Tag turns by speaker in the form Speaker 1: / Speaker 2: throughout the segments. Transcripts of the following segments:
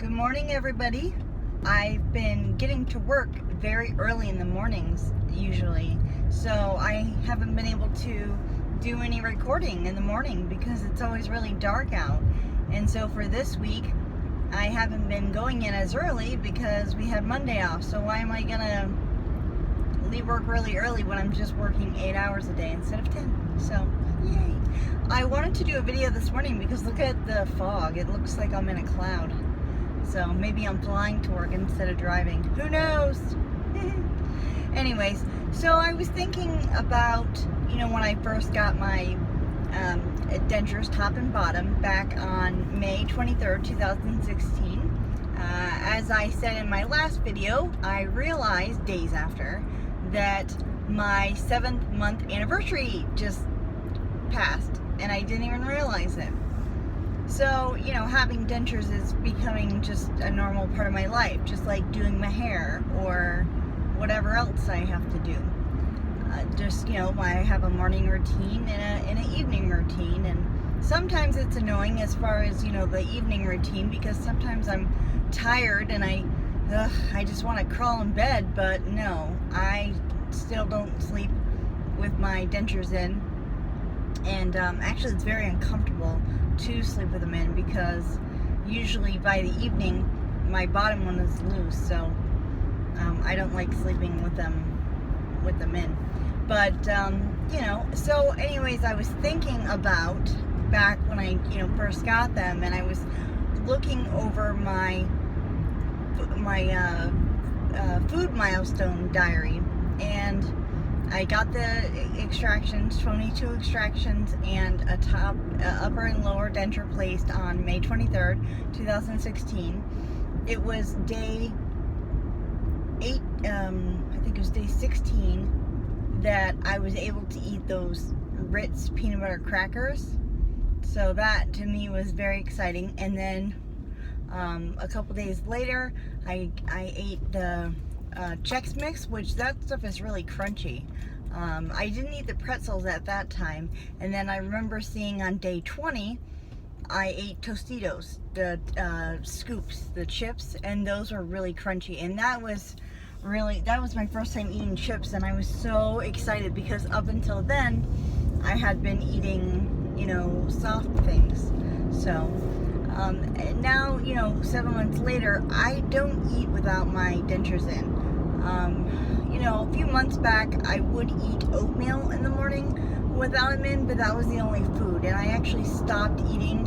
Speaker 1: Good morning, everybody. I've been getting to work very early in the mornings, usually, so I haven't been able to do any recording in the morning because it's always really dark out. And so for this week, I haven't been going in as early because we had Monday off. So why am I gonna leave work really early when I'm just working 8 hours a day instead of 10? So, yay. I wanted to do a video this morning because look at the fog. It looks like I'm in a cloud. So maybe I'm flying to work instead of driving. Who knows? Anyways, so I was thinking about, when I first got my dentures top and bottom back on May 23rd, 2016. As I said in my last video, I realized days after that my 7th month anniversary just passed and I didn't even realize it. So, having dentures is becoming just a normal part of my life, just like doing my hair or whatever else I have to do. I have a morning routine and an evening routine, and sometimes it's annoying as far as, the evening routine, because sometimes I'm tired and I just want to crawl in bed, but no, I still don't sleep with my dentures in. And actually it's very uncomfortable to sleep with them in because usually by the evening my bottom one is loose, so I don't like sleeping with them in. But so anyways, I was thinking about back when I first got them, and I was looking over my food milestone diary, and I got the extractions, 22 extractions, and a top, upper and lower denture placed on May 23rd, 2016. It was day 8, I think it was day 16, that I was able to eat those Ritz peanut butter crackers. So that to me was very exciting. And then a couple days later, I ate the Chex Mix, which that stuff is really crunchy. I didn't eat the pretzels at that time, and then I remember seeing on day 20 I ate Tostitos, the scoops, the chips, and those were really crunchy, and that was my first time eating chips, and I was so excited because up until then I had been eating soft things. So now 7 months later, I don't eat without my dentures in. A few months back I would eat oatmeal in the morning without them in, but that was the only food, and I actually stopped eating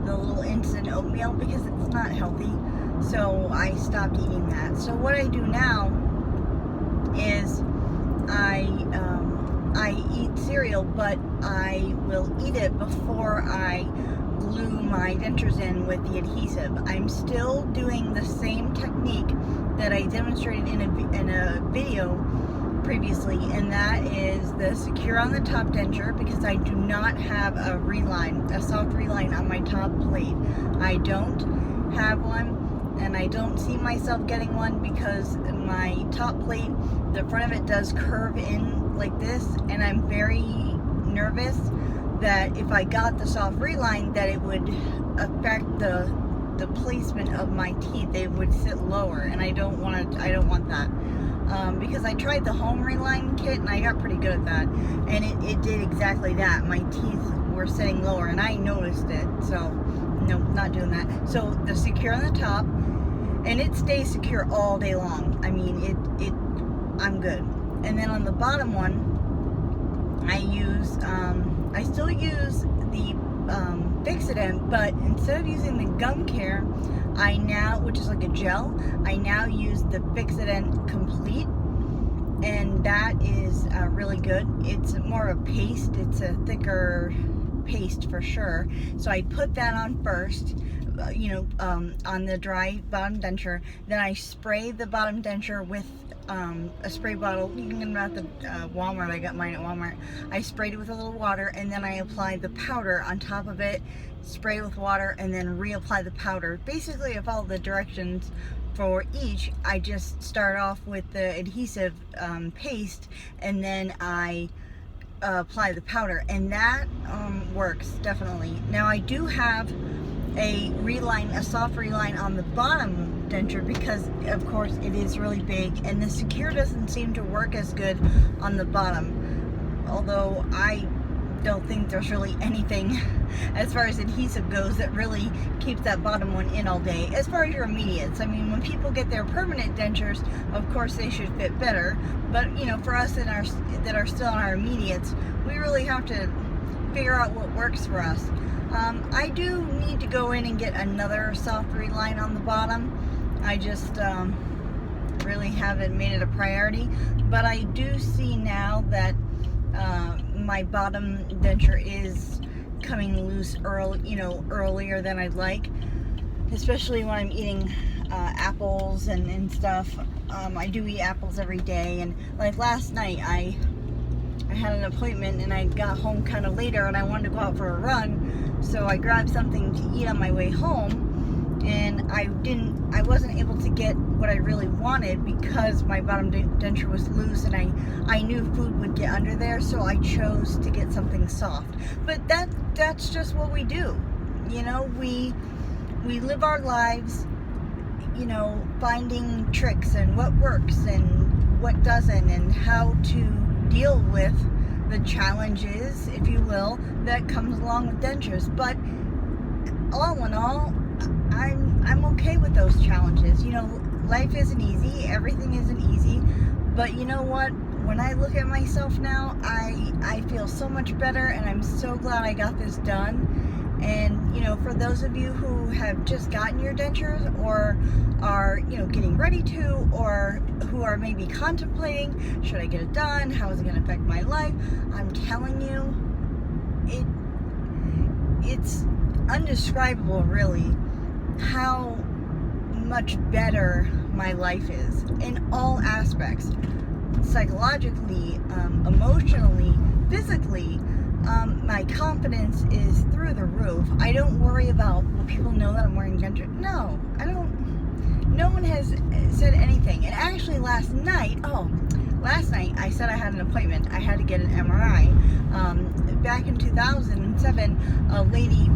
Speaker 1: the little instant oatmeal because it's not healthy, so I stopped eating that. So what I do now is I eat cereal, but I will eat it before I glue my dentures in with the adhesive. I'm still doing the same technique that I demonstrated in a video previously, and that is the secure on the top denture, because I do not have a soft reline on my top plate. I don't have one, and I don't see myself getting one because my top plate, the front of it does curve in like this, and I'm very nervous that if I got the soft reline that it would affect the placement of my teeth. They would sit lower, and I don't want that. Because I tried the home reline kit and I got pretty good at that, and it did exactly that. My teeth were sitting lower and I noticed it, so no, not doing that. So the secure on the top, and it stays secure all day long. I mean, I'm good. And then on the bottom one, I still use the Fix-It-In, but instead of using the gum care, which is like a gel, I now use the Fix-It-In Complete, and that is really good. It's more of a paste. It's a thicker paste for sure. So I put that on first, on the dry bottom denture. Then I spray the bottom denture with a spray bottle. You can get them at the Walmart. I got mine at Walmart. I sprayed it with a little water, and then I applied the powder on top of it, spray with water, and then reapply the powder. Basically, I follow the directions for each. I just start off with the adhesive paste, and then I apply the powder, and that works definitely. Now I do have a soft reline on the bottom denture because, of course, it is really big, and the secure doesn't seem to work as good on the bottom. Although I don't think there's really anything as far as adhesive goes that really keeps that bottom one in all day. As far as your immediates, I mean, when people get their permanent dentures, of course they should fit better, but you know, for us that are still in our immediates, we really have to figure out what works for us. I do need to go in and get another soft reline on the bottom. I just really haven't made it a priority, but I do see now that my bottom denture is coming loose earlier than I'd like, especially when I'm eating apples and stuff. I do eat apples every day, and like last night I had an appointment and I got home kind of later and I wanted to go out for a run, so I grabbed something to eat on my way home, and I wasn't able to get what I really wanted because my bottom denture was loose, and I knew food would get under there, so I chose to get something soft. But that's just what we do. You know, we live our lives, you know, finding tricks and what works and what doesn't, and how to deal with the challenges, if you will, that comes along with dentures. But all in all, I'm okay with those challenges. You know, life isn't easy, everything isn't easy, but you know what? When I look at myself now, I feel so much better, and I'm so glad I got this done. And you know, for those of you who have just gotten your dentures, or are, you know, getting ready to, or who are maybe contemplating, should I get it done? How is it going to affect my life? I'm telling you, it's undescribable, really, how much better my life is in all aspects. Psychologically, emotionally, physically, my confidence is through the roof. I don't worry about, will people know that I'm wearing dentures? No, I don't. No one has said anything. And actually last night I said I had an appointment. I had to get an MRI. Back in 2007, a lady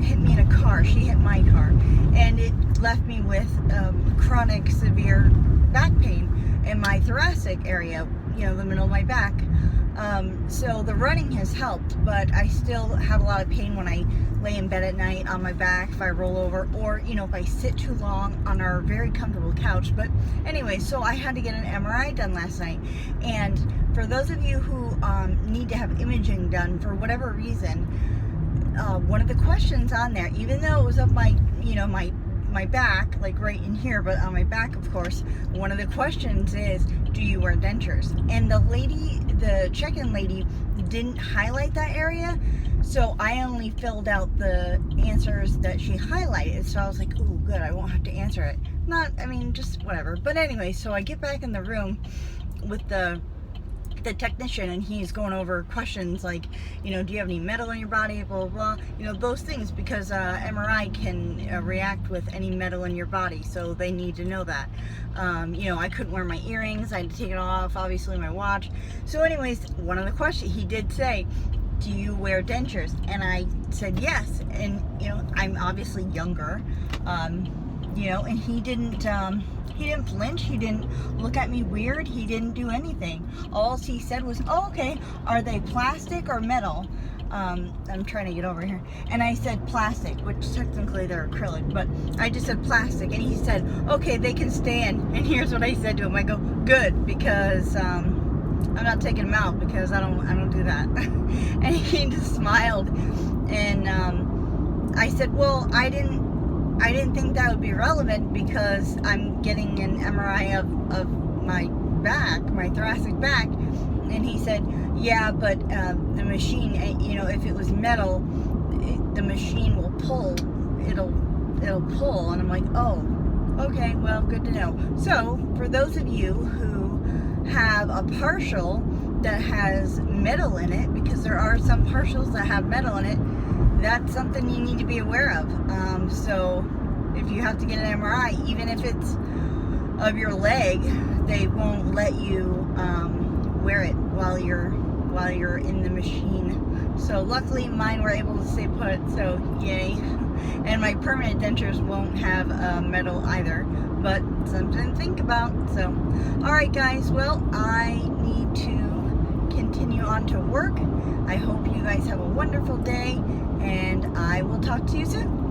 Speaker 1: hit me in a car. She hit my car, and it left me with chronic severe back pain in my thoracic area, you know, the middle of my back. So the running has helped, but I still have a lot of pain when I lay in bed at night on my back, if I roll over, or, you know, if I sit too long on our very comfortable couch. But anyway, so I had to get an MRI done last night. And for those of you who need to have imaging done for whatever reason, one of the questions on there, even though it was up my, you know, my back, like right in here, but on my back, of course, one of the questions is, do you wear dentures? And the check-in lady didn't highlight that area, so I only filled out the answers that she highlighted. So I was like, ooh, good, I won't have to answer it. Just whatever. But anyway, so I get back in the room with the technician, and he's going over questions like, you know, do you have any metal in your body, blah, blah, blah, you know, those things, because MRI can react with any metal in your body, so they need to know that. You know, I couldn't wear my earrings, I had to take it off, obviously my watch. So anyways, one of the questions, he did say, do you wear dentures? And I said yes. And you know, I'm obviously younger, you know, and he didn't flinch, he didn't look at me weird, he didn't do anything. All he said was, oh, okay, are they plastic or metal? I'm trying to get over here. And I said plastic, which technically they're acrylic, but I just said plastic. And he said, okay, they can stand. And here's what I said to him. I go, good, because I'm not taking them out, because I don't do that. And he just smiled. And I said, well, I didn't think that would be relevant, because I'm getting an MRI of my back, my thoracic back. And he said, yeah, but the machine, you know, if it was metal, the machine will pull, it'll pull. And I'm like, oh, okay, well, good to know. So for those of you who have a partial that has metal in it, because there are some partials that have metal in it, that's something you need to be aware of. So if you have to get an MRI, even if it's of your leg, they won't let you wear it while you're in the machine. So luckily mine were able to stay put, so yay. And my permanent dentures won't have metal either, but something to think about. So, alright guys, well, I need to continue on to work. I hope you guys have a wonderful day, and I will talk to you soon.